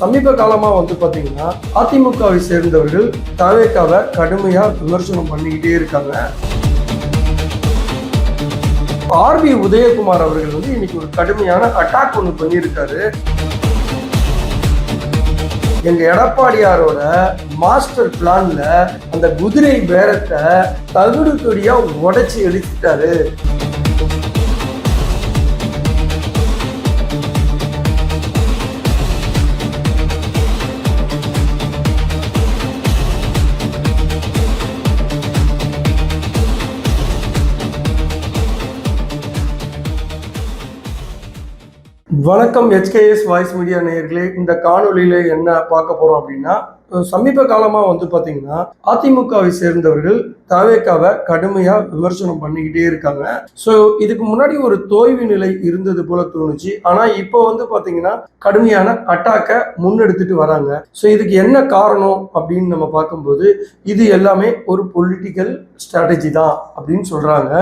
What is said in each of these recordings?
சமீப காலமாக பார்த்தீங்கன்னா அதிமுகவை சேர்ந்தவர்கள் தவேகாவை கடுமையாக விமர்சனம் பண்ணிக்கிட்டே இருக்காங்க. ஆர்பி உதயகுமார் அவர்கள் இன்னைக்கு ஒரு கடுமையான அட்டாக் ஒன்று பண்ணியிருக்காரு. எங்க எடப்பாடியாரோட மாஸ்டர் பிளான்ல அந்த குதிரை பேரத்தை தகுடு தொடியா உடைச்சு எடுத்துட்டாரு. வணக்கம் HKS வாய்ஸ் மீடியா நேயர்களே. இந்த காணொலியில என்ன பார்க்க போறோம் அப்படின்னா, சமீப காலமாக பார்த்தீங்கன்னா அதிமுகவை சேர்ந்தவர்கள் தவேகாவை கடுமையாக விமர்சனம் பண்ணிக்கிட்டே இருக்காங்க. ஸோ இதுக்கு முன்னாடி ஒரு தோய்வு நிலை இருந்தது போல தோணுச்சு. ஆனால் இப்போ பார்த்தீங்கன்னா கடுமையான அட்டாக்கை முன்னெடுத்துட்டு வராங்க. ஸோ இதுக்கு என்ன காரணம் அப்படின்னு நம்ம பார்க்கும்போது இது எல்லாமே ஒரு பொலிட்டிக்கல் ஸ்ட்ராட்டஜி தான் அப்படின்னு சொல்றாங்க.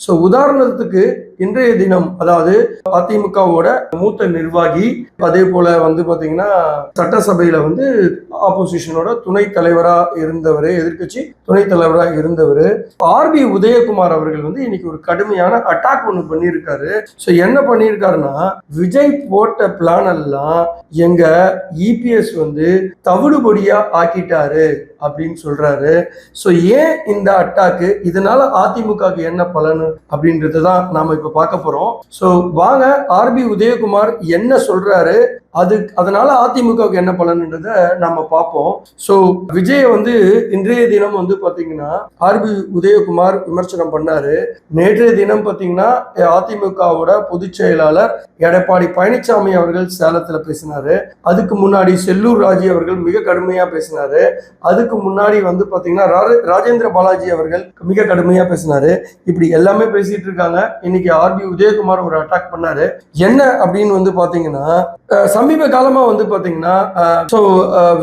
ஸோ உதாரணத்துக்கு இன்றைய தினம், அதாவது அதிமுகவோட மூத்த நிர்வாகி, அதே போல பார்த்தீங்கன்னா சட்டசபையில ஆப்போசிஷனோட துணை தலைவரா இருந்தவர், எதிர்கட்சி துணை தலைவரா இருந்தவர் ஆர்பி உதயகுமார் அவர்கள் இன்னைக்கு ஒரு கடுமையான அட்டாக் ஒன்று பண்ணியிருக்காரு. ஸோ என்ன பண்ணியிருக்காருன்னா, விஜய் போட்ட பிளான் எல்லாம் எங்க EPS தவிடுபொடியா ஆக்கிட்டாரு அப்படின்னு சொல்றாரு. ஸோ ஏன் இந்த அட்டாக்கு, இதனால அதிமுகவுக்கு என்ன பலன் அப்படின்றது தான் நாம இப்ப பார்க்க போறோம். ஸோ வாங்க ஆர்பி உதயகுமார் என்ன சொல்றாரு, அதனால அதிமுகவுக்கு என்ன பலன்றத நம்ம பார்ப்போம். ஸோ விஜய் இன்றைய தினம் பாத்தீங்கன்னா ஆர்பி உதயகுமார் விமர்சனம் பண்ணாரு. நேற்றைய தினம் பாத்தீங்கன்னா அதிமுகவோட பொதுச் செயலாளர் எடப்பாடி பழனிசாமி அவர்கள் சேலத்துல பேசினாரு. அதுக்கு முன்னாடி செல்லூர் ராஜு அவர்கள் மிக கடுமையா பேசினாரு. அதுக்கு முன்னாடி பாத்தீங்கன்னா ராஜேந்திர பாலாஜி அவர்கள் மிக கடுமையா பேசினாரு. இப்படி எல்லாமே பேசிட்டு இருக்காங்க. இன்னைக்கு ஆர்பி உதயகுமார் ஒரு அட்டாக் பண்ணாரு. என்ன அப்படின்னு பாத்தீங்கன்னா, சமீப காலமா பாத்தீங்கன்னா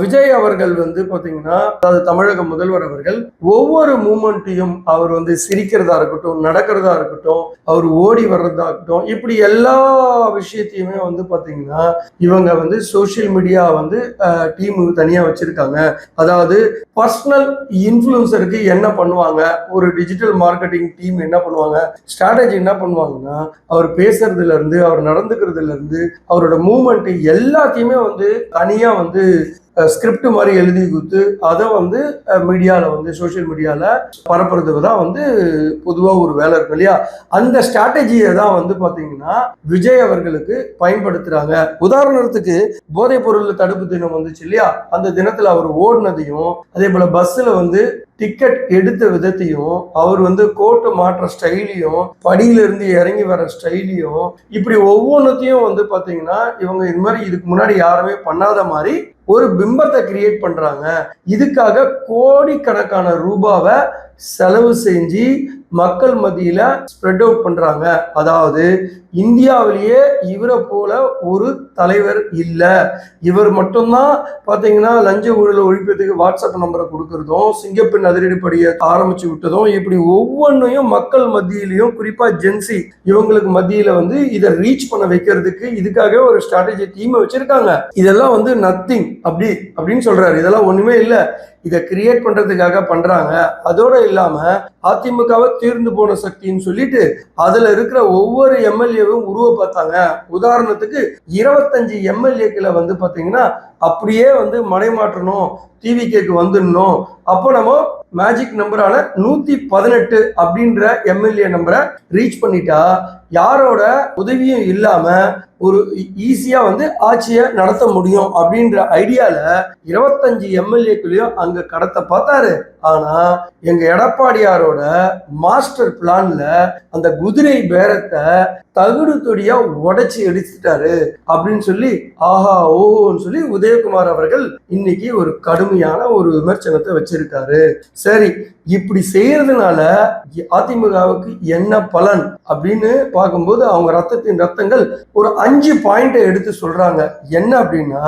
விஜய் அவர்கள் பாத்தீங்கன்னா, அதாவது தமிழக முதல்வர் அவர்கள் ஒவ்வொரு மூமெண்ட்டையும் அவர் சிரிக்கிறதா இருக்கட்டும், நடக்கிறதா இருக்கட்டும், அவர் ஓடி வர்றதா இருக்கட்டும், இப்படி எல்லா விஷயத்தையுமே பாத்தீங்கன்னா இவங்க சோசியல் மீடியா டீம் தனியா வச்சிருக்காங்க. அதாவது பர்சனல் இன்ஃப்ளூயன்சருக்கு என்ன பண்ணுவாங்க, ஒரு டிஜிட்டல் மார்க்கெட்டிங் டீம் என்ன பண்ணுவாங்க, ஸ்ட்ராட்டஜி என்ன பண்ணுவாங்கன்னா, அவர் பேசுறதுல இருந்து, அவர் நடந்துக்கிறதுல இருந்து, அவரோட மூவ்மெண்ட் எல்லாத்தையுமே தனியா ஸ்கிரிப்ட் மாதிரி எழுதி கொடுத்து அதை மீடியாவில் சோசியல் மீடியாவில் பரப்புறதுக்கு தான் பொதுவாக ஒரு வேலை இருக்கு இல்லையா. அந்த ஸ்ட்ராட்டஜியை தான் பார்த்தீங்கன்னா விஜய் அவர்களுக்கு பயன்படுத்துகிறாங்க. உதாரணத்துக்கு போதைப் பொருள் தடுப்பு தினம் வந்துச்சு இல்லையா, அந்த தினத்தில் அவர் ஓடினதையும், அதே போல் பஸ்ஸில் டிக்கெட் எடுத்த விதத்தையும், அவர் கோட்டு மாற்ற ஸ்டைலையும், படியிலிருந்து இறங்கி வர ஸ்டைலையும், இப்படி ஒவ்வொன்றத்தையும் பார்த்தீங்கன்னா இவங்க இது மாதிரி இதுக்கு முன்னாடி யாருமே பண்ணாத மாதிரி ஒரு பிம்பத்தை கிரியேட் பண்றாங்க. இதுக்காக கோடிக்கணக்கான ரூபாவை செலவு செஞ்சு மக்கள் மத்தியில ஸ்ப்ரெட் அவுட் பண்றாங்க. அதாவது இந்தியாவிலேயே இவரை போல ஒரு தலைவர் இல்லை, இவர் மட்டும்தான் பாத்தீங்கன்னா லஞ்ச ஊழல் ஒழிப்பதுக்கு வாட்ஸ்அப் நம்பரை கொடுக்கறதும், சிங்கப்பெண் அதிரடிப்படியை ஆரம்பிச்சு விட்டதும், இப்படி ஒவ்வொன்றையும் மக்கள் மத்தியிலையும், குறிப்பா ஜென்சி இவங்களுக்கு மத்தியில இதை ரீச் பண்ண வைக்கிறதுக்கு இதுக்காக ஒரு ஸ்ட்ராட்டஜி டீமை வச்சிருக்காங்க. இதெல்லாம் நத்திங் அப்படின்னு சொல்றாரு. இதெல்லாம் ஒண்ணுமே இல்லை, இதை கிரியேட் பண்றதுக்காக பண்றாங்க. அதோட இல்லாம அதிமுகவை தீர்ந்து போன சக்தின்னு சொல்லிட்டு அதுல இருக்கிற ஒவ்வொரு எம்எல்ஏவும் உருவ பார்த்தாங்க. உதாரணத்துக்கு 25 எம்எல்ஏக்களை பாத்தீங்கன்னா அப்படியே மடைமாற்றணும், டிவிகேக்கு வந்துடணும். அப்போ நம்ம மேஜிக் நம்பரான 118 அப்படின்ற எம்எல்ஏ நம்பரை ரீச் பண்ணிட்டா யாரோட உதவியும் இல்லாம ஒரு ஈஸியா ஆட்சியை நடத்த முடியும் அப்படின்ற ஐடியால 25 எம்எல்ஏக்களையும் அங்க கடத்த பார்த்தாரு. ஆனா எங்க எடப்பாடியாரோட மாஸ்டர் பிளான்ல அந்த குதிரை பேரத்தை தகுடு தொடியா உடைச்சு எடுத்துட்டாரு அப்படின்னு சொல்லி ஆஹா ஓஹோன்னு சொல்லி உதயகுமார் அவர்கள் இன்னைக்கு ஒரு கடுமையான ஒரு விமர்சனத்தை வச்சிருக்காரு. சரி, இப்படி செய்யறதுனால அதிமுகவுக்கு என்ன பலன் அப்படின்னு பார்க்கும்போது அவங்க ரத்தங்கள் ஒரு 5 பாயிண்டை எடுத்து சொல்றாங்க. என்ன அப்படின்னா,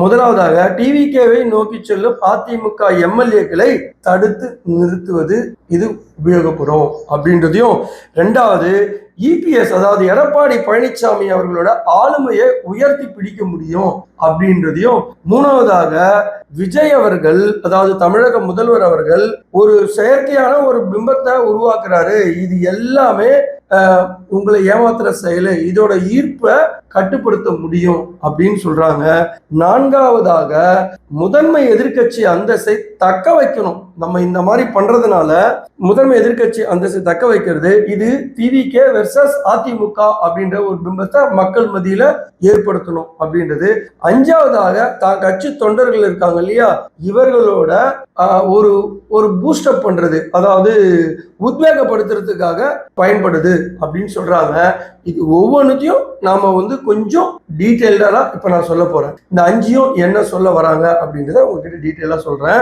முதலாவதாக டிவிகேவை நோக்கி செல்லும் அதிமுக எம்எல்ஏக்களை தடுத்து நிறுத்துவது இது உபயோகப்படும் அப்படின்றதையும், ரெண்டாவது இபிஎஸ் அதாவது எடப்பாடி பழனிசாமி அவர்களோட ஆளுமையை உயர்த்தி பிடிக்க முடியும் அப்படின்றதையும், மூணாவதாக விஜய் அவர்கள் அதாவது தமிழக முதல்வர் அவர்கள் ஒரு செயற்கையான ஒரு பிம்பத்தை உருவாக்குறாரு, இது எல்லாமே உங்களை ஏமாத்துற செயலு, இதோட ஈர்ப்பை கட்டுப்படுத்த முடியும் அப்படின்னு சொல்றாங்க. நான்காவதாக முதன்மை எதிர்கட்சி அந்தஸ்தை தக்க வைக்கணும். நம்ம இந்த மாதிரி பண்றதுனால முதன்மை எதிர்கட்சி அந்தஸ்தை தக்க வைக்கிறது, இது டிவிகே வெர்சஸ் அதிமுக அப்படின்ற ஒரு பிம்பத்தை மக்கள் மத்தியில ஏற்படுத்தணும் அப்படின்றது. அஞ்சாவதாக தான் கட்சி தொண்டர்கள் இருக்காங்க இல்லையா, இவர்களோட ஒரு ஒரு பூஸ்டப் பண்றது, அதாவது உத்வேகப்படுத்துறதுக்காக பயன்படுது அப்படின்னு சொல்றாங்க. இது ஒவ்வொன்றுத்தையும் நாம கொஞ்சம் டீட்டெயில்டா இப்ப நான் சொல்ல போறேன். இந்த அஞ்சையும் என்ன சொல்ல வராங்க அப்படின்றத உங்ககிட்ட டீட்டெயிலா சொல்றேன்.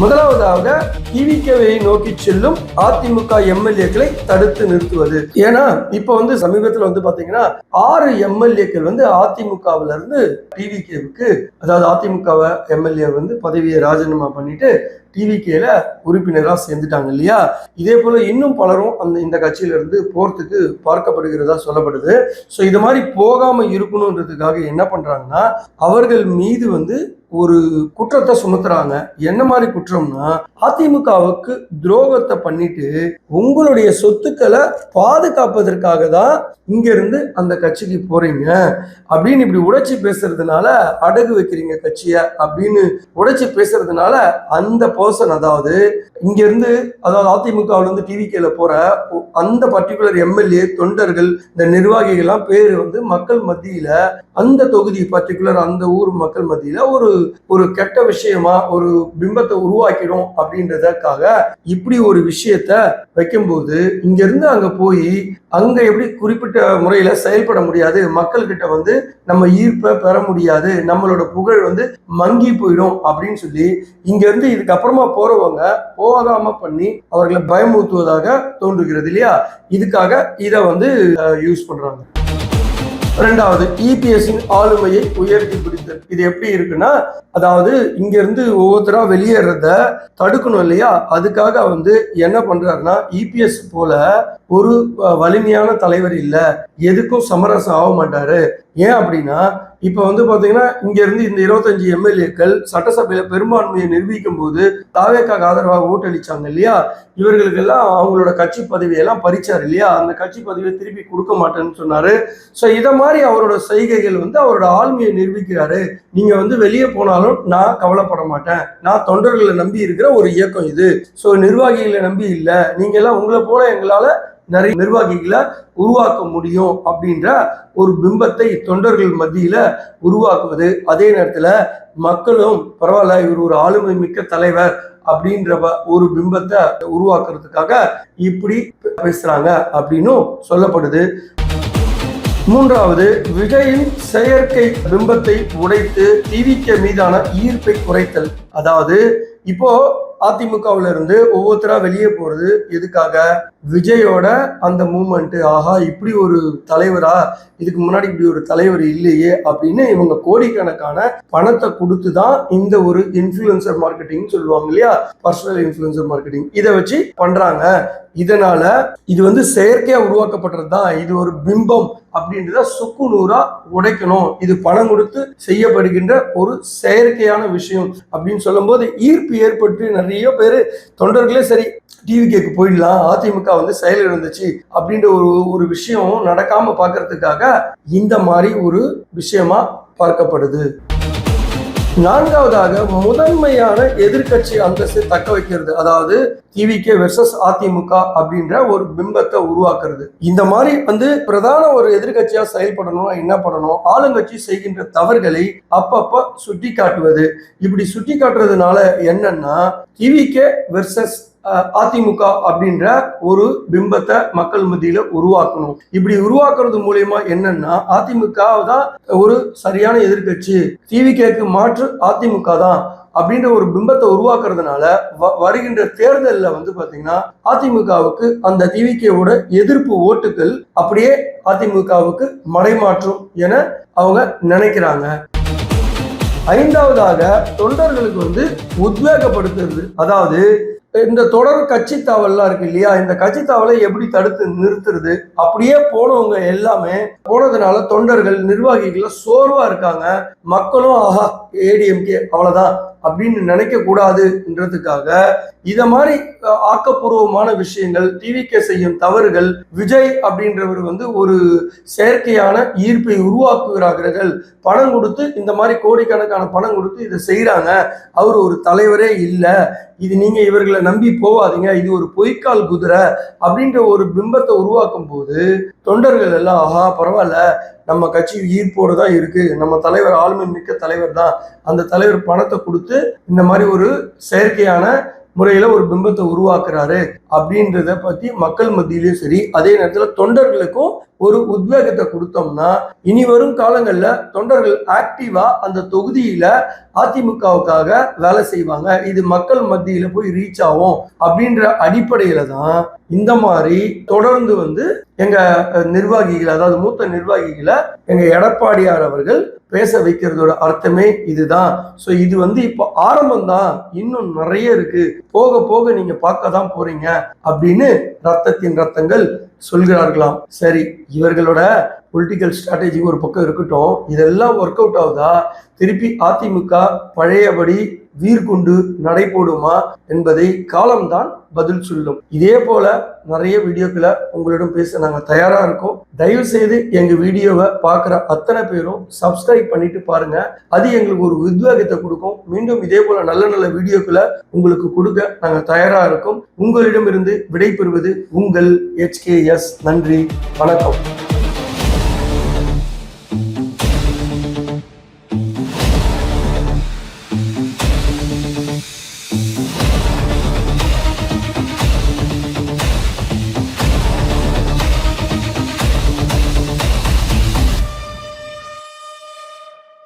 முதலாவதாக டிவிகேவை நோக்கி செல்லும் அதிமுக எம்எல்ஏக்களை தடுத்து நிறுத்துவது. ஏன்னா இப்ப சமீபத்தில் பாத்தீங்கன்னா 6 எம்எல்ஏக்கள் அதிமுகவில இருந்து டிவிகேவுக்கு, அதாவது அதிமுக எம்எல்ஏ பதவியை ராஜினாமா பண்ணிட்டு டிவிகேல உறுப்பினரா சேர்ந்துட்டாங்க இல்லையா. இதே போல இன்னும் பலரும் இந்த கட்சியில இருந்து போறதுக்கு பார்க்கப்படுகிறதா சொல்லப்படுது. ஸோ இது மாதிரி போகாம இருக்கணும்ன்றதுக்காக என்ன பண்றாங்கன்னா, அவர்கள் மீது ஒரு குற்றத்தை சுமத்துறாங்க. என்ன மாதிரி குற்றம்னா, அதிமுகவுக்கு துரோகத்தை பண்ணிட்டு உங்களுடைய சொத்துக்களை பாதுகாப்பதற்காக தான் இங்க இருந்து அந்த கட்சிக்கு போறீங்க அப்படின்னு இப்படி உடைச்சி பேசுறதுனால, அடகு வைக்கிறீங்க கட்சிய அப்படின்னு உடைச்சி பேசுறதுனால அந்த பர்சன், அதாவது இங்க இருந்து, அதாவது அதிமுகவுல இருந்து டிவிகேல போற அந்த பர்டிகுலர் எம்எல்ஏ தொண்டர்கள், இந்த நிர்வாகிகள்லாம் பேரு மக்கள் மத்தியில, அந்த தொகுதி பர்டிகுலர் அந்த ஊர் மக்கள் மத்தியில ஒரு கெட்ட விஷயமா ஒரு பிம்பத்தை உருவாக்கிடும் அப்படின்றதுக்காக இப்படி ஒரு விஷயத்த வைக்கும்போது, இங்க இருந்து அங்க போய் அங்க எப்படி குறிப்பிட்ட முறையில செயல்பட முடியாது, மக்கள்கிட்ட நம்ம ஈர்ப்பை பெற முடியாது, நம்மளோட புகழ் மங்கி போயிடும் அப்படின்னு சொல்லி இங்க இருந்து இதுக்கப்புறமா போறவங்க போகாம பண்ணி அவர்களை பயமுறுத்துவதாக தோன்றுகிறது இல்லையா. இதுக்காக இதை யூஸ் பண்றாங்க. ரெண்டாவது, இபிஎஸ்ஸின் ஆளுமையை உயர்த்தி பிடித்தல். இது எப்படி இருக்குன்னா, அதாவது இங்க இருந்து ஒவ்வொருத்தரா வெளியேறத தடுக்கணும் இல்லையா. அதுக்காக என்ன பண்றாருன்னா, இபிஎஸ் போல ஒரு வலிமையான தலைவர் இல்ல, எதுக்கும் சமரசம் ஆக மாட்டாரு. ஏன் அப்படின்னா, இப்ப பாத்தீங்கன்னா இங்க இருந்து இந்த 25 எம்எல்ஏக்கள் சட்டசபையில பெரும்பான்மையை நிரூபிக்கும் போது தாவேக்காக ஆதரவாக ஓட்டளிச்சாங்க இல்லையா. இவர்களுக்கு எல்லாம் அவங்களோட கட்சி பதவியெல்லாம் பறிச்சாரு இல்லையா. அந்த கட்சி பதவியை திருப்பி கொடுக்க மாட்டேன்னு சொன்னாரு. ஸோ இதை மாதிரி அவரோட செய்கைகள் அவரோட ஆளுமையை நிரூபிக்கிறாரு. நீங்க வெளியே போனாலும் நான் கவலைப்பட மாட்டேன், நான் தொண்டர்களை நம்பி இருக்கிற ஒரு இயக்கம் இது, ஸோ நிர்வாகிகளை நம்பி இல்லை, நீங்க எல்லாம் உங்களை போல எங்களால நிறைய நிர்வாகிகளை உருவாக்க முடியும் அப்படின்ற ஒரு பிம்பத்தை தொண்டர்கள் மத்தியில உருவாக்குவது. அதே நேரத்துல மக்களும் பரவாயில்ல, இவர் ஒரு ஆளுமை மிக்க தலைவர் அப்படின்ற ஒரு பிம்பத்தை உருவாக்குறதுக்காக இப்படி பேசுறாங்க அப்படின்னும் சொல்லப்படுது. மூன்றாவது, விஜயின் செயற்கை பிம்பத்தை உடைத்து டிவிகே மீதான ஈர்ப்பை குறைத்தல். அதாவது இப்போ அதிமுகவுல இருந்து ஒவ்வொருத்தரா வெளியே போறது எதுக்காக, விஜயோட அந்த மூமெண்ட், ஆஹா இப்படி ஒரு தலைவரா, இதுக்கு முன்னாடி இப்படி ஒரு தலைவர் இல்லையே அப்படின்னு இவங்க கோடிக்கணக்கான பணத்தை கொடுத்துதான் இந்த ஒரு இன்ஃப்ளூயன்சர் மார்க்கெட்டிங் சொல்லுவாங்க இல்லையா, பர்சனல் இன்ஃப்ளூயன்சர் மார்க்கெட்டிங், இதை வச்சு பண்றாங்க. இதனால இது செயற்கையா உருவாக்கப்பட்டது தான், இது ஒரு பிம்பம் அப்படின்றத சுக்கு நூறா உடைக்கணும், இது பணம் கொடுத்து செய்யப்படுகின்ற ஒரு செயற்கையான விஷயம் அப்படின்னு சொல்லும் போது ஈர்ப்பு ஏற்பட்டு நிறைய பேர் தொண்டர்களே சரி டிவிகேக்கு போயிடலாம், அதிமுக செயல் இருந்துச்சு அப்படின்ற ஒரு விஷயம் நடக்காம பார்க்கறதுக்காக இந்த மாதிரி ஒரு விஷயமா பார்க்கப்படுது. நான்காவதாக, முதன்மையான எதிர்கட்சி அந்தஸ்தை தக்க வைக்கிறது. அதாவது டிவிகே வெர்சஸ் அதிமுக அப்படின்ற ஒரு பிம்பத்தை உருவாக்குறது. இந்த மாதிரி பிரதான ஒரு எதிர்கட்சியா செயல்படணும்னா என்ன பண்ணணும், ஆளுங்கட்சி செய்கின்ற தவறுகளை அப்பப்ப சுட்டி காட்டுவது. இப்படி சுட்டி காட்டுறதுனால என்னன்னா, டிவிகே வெர்சஸ் அதிமுக அப்படின்ற ஒரு பிம்பத்தை மக்கள் மத்தியில உருவாக்கணும். இப்படி உருவாக்குறது மூலியமா என்னன்னா, அதிமுக தான் ஒரு சரியான எதிர்கட்சி, டிவிகேக்கு மாற்று அதிமுக தான் அப்படின்ற ஒரு பிம்பத்தை உருவாக்குறதுனால வருகின்ற தேர்தலில் பாத்தீங்கன்னா அதிமுகவுக்கு அந்த டிவிகேவோட எதிர்ப்பு ஓட்டுகள் அப்படியே அதிமுகவுக்கு மடைமாற்றும் என அவங்க நினைக்கிறாங்க. ஐந்தாவதாக, தொண்டர்களுக்கு உத்வேகப்படுத்துறது. அதாவது இந்த தொடர் கட்சி தாவல்லாம் இருக்கு இல்லையா, இந்த கட்சி தாவலை எப்படி தடுத்து நிறுத்துறது? அப்படியே போனவங்க எல்லாமே போனதுனால தொண்டர்கள் நிர்வாகிகள் சோர்வா இருக்காங்க. மக்களும் ஆஹா ஏடிஎம்கே அவ்வளவுதான் அப்படின்னு நினைக்க கூடாதுன்றதுக்காக இத மாதிரி ஆக்கப்பூர்வமான விஷயங்கள், டிவிகே செய்யும் தவறுகள், விஜய் அப்படின்றவர் ஒரு செயற்கையான ஈர்ப்பை உருவாக்குகிறார்கள். பணம் கொடுத்து இந்த மாதிரி கோடிக்கணக்கான பணம் கொடுத்து இதை செய்யறாங்க. அவர் ஒரு தலைவரே இல்லை, இது நீங்க இவர்களை நம்பி போவாதீங்க, இது ஒரு பொய்க்கால் குதிரை அப்படின்ற ஒரு பிம்பத்தை உருவாக்கும் போது தொண்டர்கள் எல்லாம் ஆஹா பரவாயில்ல, நம்ம கட்சி ஈர்ப்போடு தான் இருக்கு, நம்ம தலைவர் ஆளுமை மிக்க தலைவர் தான், அந்த தலைவர் பணத்தை கொடுத்து இந்த மாதிரி ஒரு செயற்கையான முறையில ஒரு பிம்பத்தை உருவாக்குறாரு அப்படின்றத பத்தி மக்கள் மத்தியிலையும் சரி, அதே நேரத்துல தொண்டர்களுக்கும் ஒரு உத்வேகத்தை கொடுத்தோம்னா இனி வரும் காலங்கள்ல தொண்டர்கள் ஆக்டிவா அந்த தொகுதியில அதிமுகவுக்காக வேலை செய்வாங்க. இது மக்கள் மத்தியில போய் ரீச் ஆகும் அப்படின்ற அடிப்படையில தான் இந்த மாதிரி தொடர்ந்து எங்க நிர்வாகிகள், அதாவது மூத்த நிர்வாகிகளை எங்க எடப்பாடியார் அவர்கள் பேச வைக்கிறதோட அர்த்தமே இதுதான். ஸோ இது இப்போ ஆரம்பம் தான், இன்னும் நிறைய இருக்கு, போக போக நீங்க பார்க்க தான் போறீங்க அப்படின்னு ரத்தத்தின் ரத்தங்கள் சொல்கிறார்களாம். சரி, இவர்களோட பொலிட்டிக்கல் ஸ்ட்ராட்டஜி ஒரு பக்கம் இருக்கட்டும், இதெல்லாம் ஒர்க் அவுட் ஆகுதா? திருப்பி அதிமுக பழையபடி வீர்கொண்டு நடை போடுமா என்பதை காலம்தான் பதில் சொல்லும். இதே போல நிறைய வீடியோக்களை உங்களிடம் பேச நாங்கள் தயாரா இருக்கோம். தயவு செய்து எங்க வீடியோவை பார்க்குற அத்தனை பேரும் சப்ஸ்கிரைப் பண்ணிட்டு பாருங்க, அது எங்களுக்கு ஒரு உத்வேகத்தை கொடுக்கும். மீண்டும் இதே போல நல்ல நல்ல வீடியோக்களை உங்களுக்கு கொடுக்க நாங்கள் தயாரா இருக்கோம். உங்களிடமிருந்து விடை பெறுவது உங்கள் HKS. நன்றி, வணக்கம்.